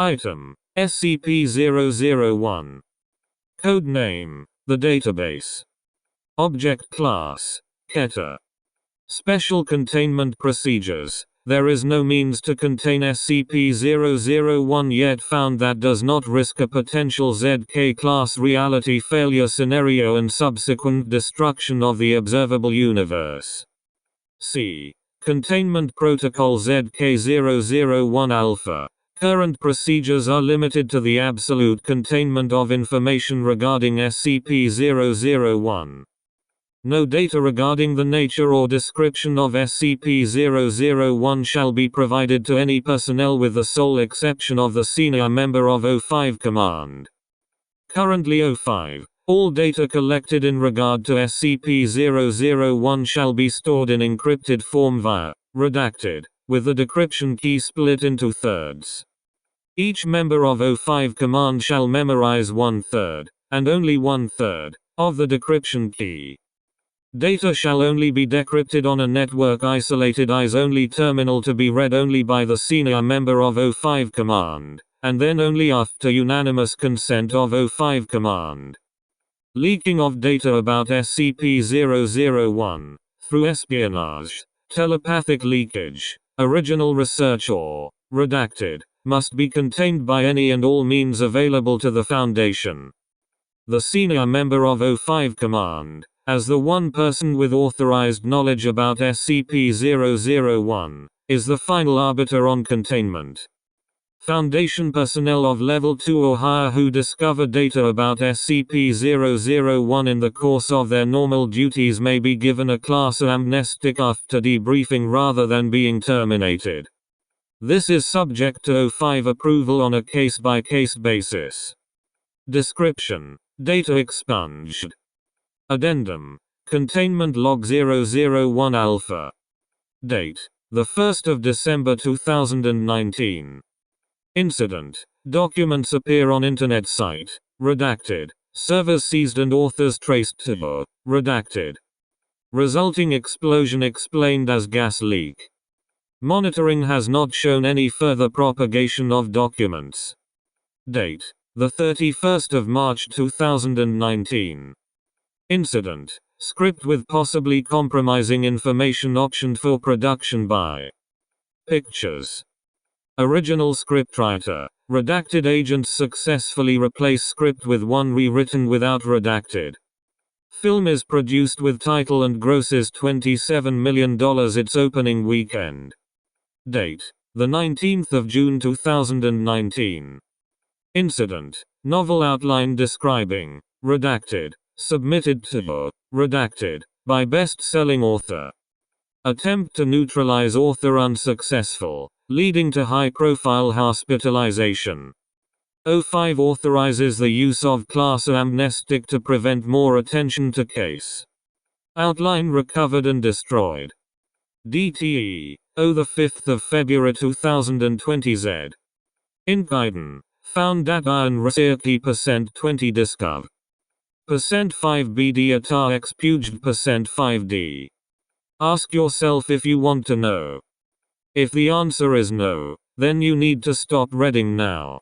Item: SCP-001. Code name: the database. Object class: Keter. Special containment procedures: there is no means to contain SCP-001 yet found that does not risk a potential ZK class reality failure scenario and subsequent destruction of the observable universe. C. Containment Protocol ZK-001 Alpha. Current procedures are limited to the absolute containment of information regarding SCP-001. No data regarding the nature or description of SCP-001 shall be provided to any personnel with the sole exception of the senior member of O5 Command. Currently O5, all data collected in regard to SCP-001 shall be stored in encrypted form via redacted, with the decryption key split into thirds. Each member of O5 Command shall memorize 1/3, and only 1/3, of the decryption key. Data shall only be decrypted on a network-isolated eyes-only terminal to be read only by the senior member of O5 Command, and then only after unanimous consent of O5 Command. Leaking of data about SCP-001, through espionage, telepathic leakage, original research or redacted, must be contained by any and all means available to the Foundation. The senior member of O5 Command, as the one person with authorized knowledge about SCP-001, is the final arbiter on containment. Foundation personnel of Level 2 or higher who discover data about SCP-001 in the course of their normal duties may be given a class amnestic after debriefing rather than being terminated. This is subject to O5 approval on a case-by-case basis. Description: data expunged. Addendum: Containment Log 001 Alpha. Date: the 1st of December 2019. Incident: documents appear on Internet site. Redacted. Servers seized and authors traced to redacted. Resulting explosion explained as gas leak. Monitoring has not shown any further propagation of documents. Date: the 31st of March 2019. Incident: script with possibly compromising information optioned for production by Pictures. Original scriptwriter. Redacted agents successfully replace script with one rewritten without redacted. Film is produced with title and grosses $27 million its opening weekend. Date: the 19th of June 2019. Incident: novel outline describing redacted. Submitted to redacted by best-selling author. Attempt to neutralize author unsuccessful, leading to high-profile hospitalization. O5 authorizes the use of class amnestic to prevent more attention to case. Outline recovered and destroyed. DTE, the 5th of February 2020 Z. Inkaiden, found data and research %20 discov. %5 BD atar expuged %5D. Ask yourself if you want to know. If the answer is no, then you need to stop reading now.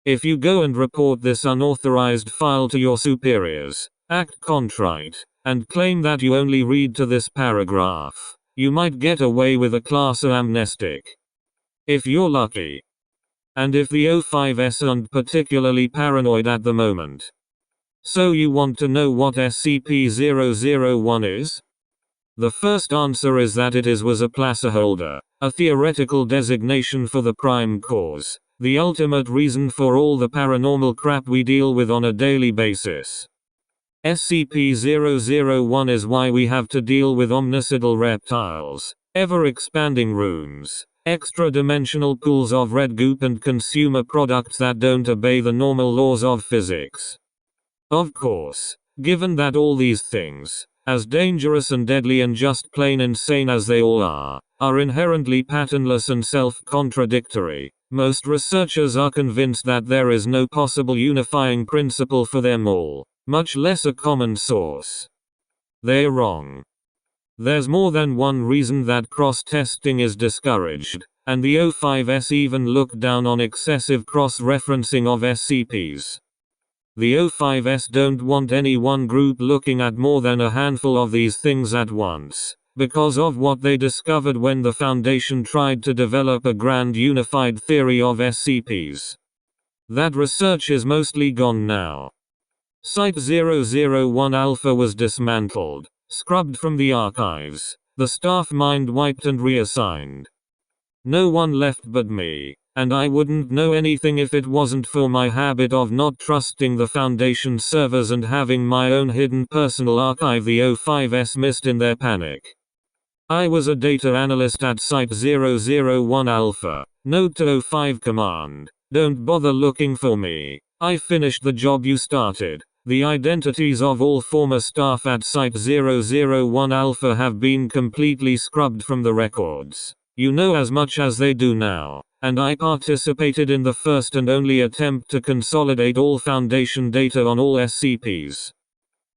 If you go and report this unauthorized file to your superiors, act contrite, and claim that you only read to this paragraph, you might get away with a class amnestic. If you're lucky. And if the O5s aren't particularly paranoid at the moment. So you want to know what SCP-001 is? The first answer is that it was a placeholder, a theoretical designation for the prime cause, the ultimate reason for all the paranormal crap we deal with on a daily basis. SCP-001 is why we have to deal with omnicidal reptiles, ever-expanding rooms, extra-dimensional pools of red goop and consumer products that don't obey the normal laws of physics. Of course, given that all these things, as dangerous and deadly and just plain insane as they all are inherently patternless and self-contradictory, most researchers are convinced that there is no possible unifying principle for them all, much less a common source. They're wrong. There's more than one reason that cross-testing is discouraged, and the O5S even looked down on excessive cross-referencing of SCPs. The O5S don't want any one group looking at more than a handful of these things at once, because of what they discovered when the Foundation tried to develop a grand unified theory of SCPs. That research is mostly gone now. Site-001 Alpha was dismantled, scrubbed from the archives, the staff mind wiped and reassigned. No one left but me, and I wouldn't know anything if it wasn't for my habit of not trusting the Foundation servers and having my own hidden personal archive the O5S missed in their panic. I was a data analyst at Site-001 Alpha. Note to O5 Command: don't bother looking for me. I finished the job you started. The identities of all former staff at Site-001 Alpha have been completely scrubbed from the records. You know as much as they do now, and I participated in the first and only attempt to consolidate all Foundation data on all SCPs.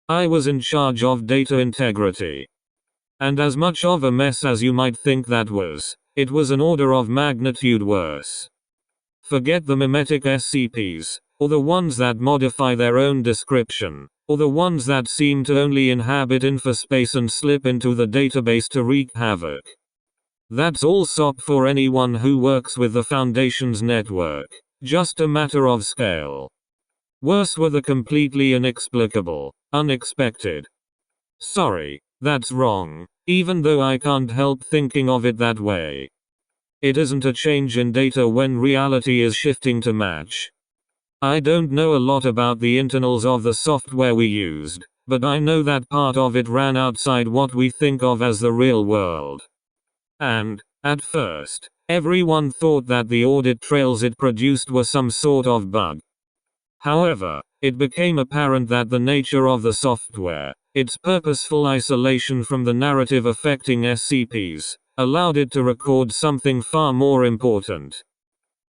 I was in charge of data integrity. And as much of a mess as you might think that was, it was an order of magnitude worse. Forget the mimetic SCPs, or the ones that modify their own description, or the ones that seem to only inhabit infospace and slip into the database to wreak havoc. That's all SOP for anyone who works with the Foundation's network, just a matter of scale. Worse were the completely inexplicable, unexpected. Sorry, that's wrong, even though I can't help thinking of it that way. It isn't a change in data when reality is shifting to match. I don't know a lot about the internals of the software we used, but I know that part of it ran outside what we think of as the real world. And, at first, everyone thought that the audit trails it produced were some sort of bug. However, it became apparent that the nature of the software, its purposeful isolation from the narrative affecting SCPs, allowed it to record something far more important.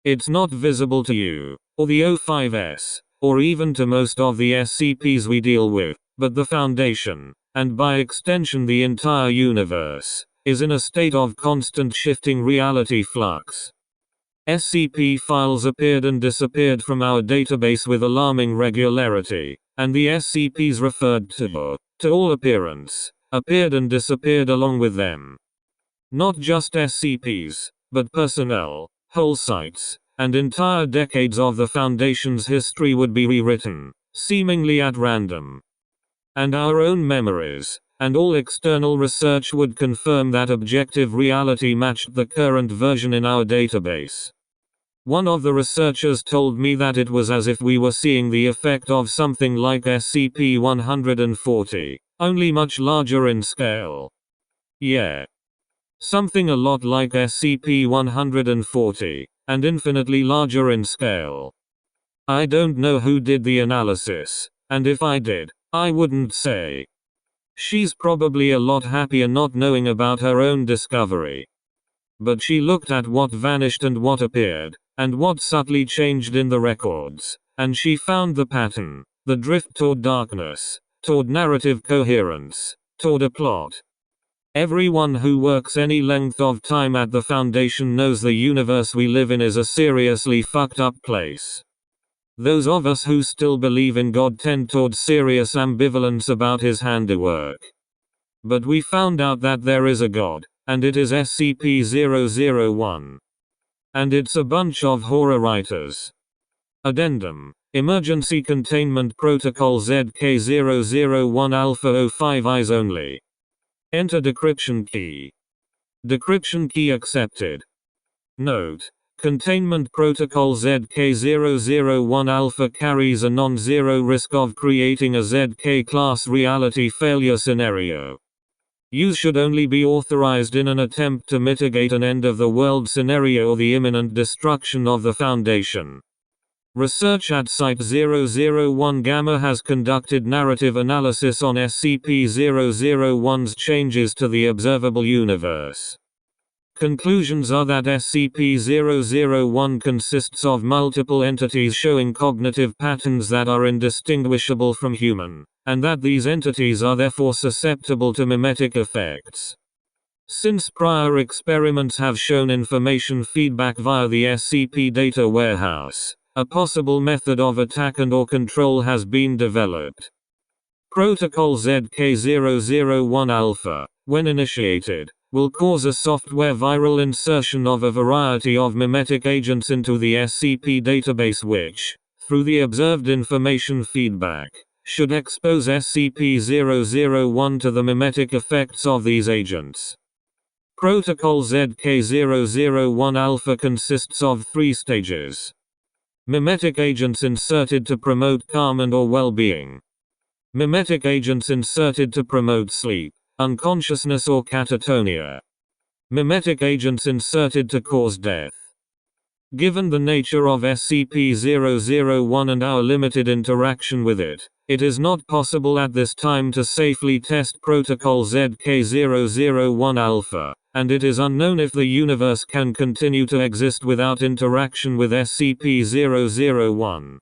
It's not visible to you, or the O5S, or even to most of the SCPs we deal with, but the Foundation, and by extension the entire universe, is in a state of constant shifting reality flux. SCP files appeared and disappeared from our database with alarming regularity, and the SCPs referred to all appearance, appeared and disappeared along with them. Not just SCPs, but personnel, whole sites, and entire decades of the Foundation's history would be rewritten, seemingly at random. And our own memories, and all external research would confirm that objective reality matched the current version in our database. One of the researchers told me that it was as if we were seeing the effect of something like SCP-140, only much larger in scale. Yeah. Something a lot like SCP-140, and infinitely larger in scale. I don't know who did the analysis, and if I did, I wouldn't say. She's probably a lot happier not knowing about her own discovery. But she looked at what vanished and what appeared, and what subtly changed in the records, and she found the pattern, the drift toward darkness, toward narrative coherence, toward a plot. Everyone who works any length of time at the Foundation knows the universe we live in is a seriously fucked up place. Those of us who still believe in God tend toward serious ambivalence about his handiwork. But we found out that there is a God, and it is SCP-001. And it's a bunch of horror writers. Addendum: Emergency Containment Protocol ZK001 Alpha 05 Eyes Only. Enter decryption key. Decryption key accepted. Note: Containment Protocol ZK001 Alpha carries a non-zero risk of creating a ZK-class reality failure scenario. Use should only be authorized in an attempt to mitigate an end-of-the-world scenario or the imminent destruction of the Foundation. Research at Site-001 Gamma has conducted narrative analysis on SCP-001's changes to the observable universe. Conclusions are that SCP-001 consists of multiple entities showing cognitive patterns that are indistinguishable from human, and that these entities are therefore susceptible to mimetic effects. Since prior experiments have shown information feedback via the SCP data warehouse, a possible method of attack and/or control has been developed. Protocol ZK001 Alpha, when initiated, will cause a software viral insertion of a variety of mimetic agents into the SCP database which, through the observed information feedback, should expose SCP-001 to the mimetic effects of these agents. Protocol ZK001 Alpha consists of 3 stages. Mimetic agents inserted to promote calm and/or well-being. Mimetic agents inserted to promote sleep, unconsciousness or catatonia. Mimetic agents inserted to cause death. Given the nature of SCP-001 and our limited interaction with it, it is not possible at this time to safely test Protocol ZK001 Alpha, and it is unknown if the universe can continue to exist without interaction with SCP-001.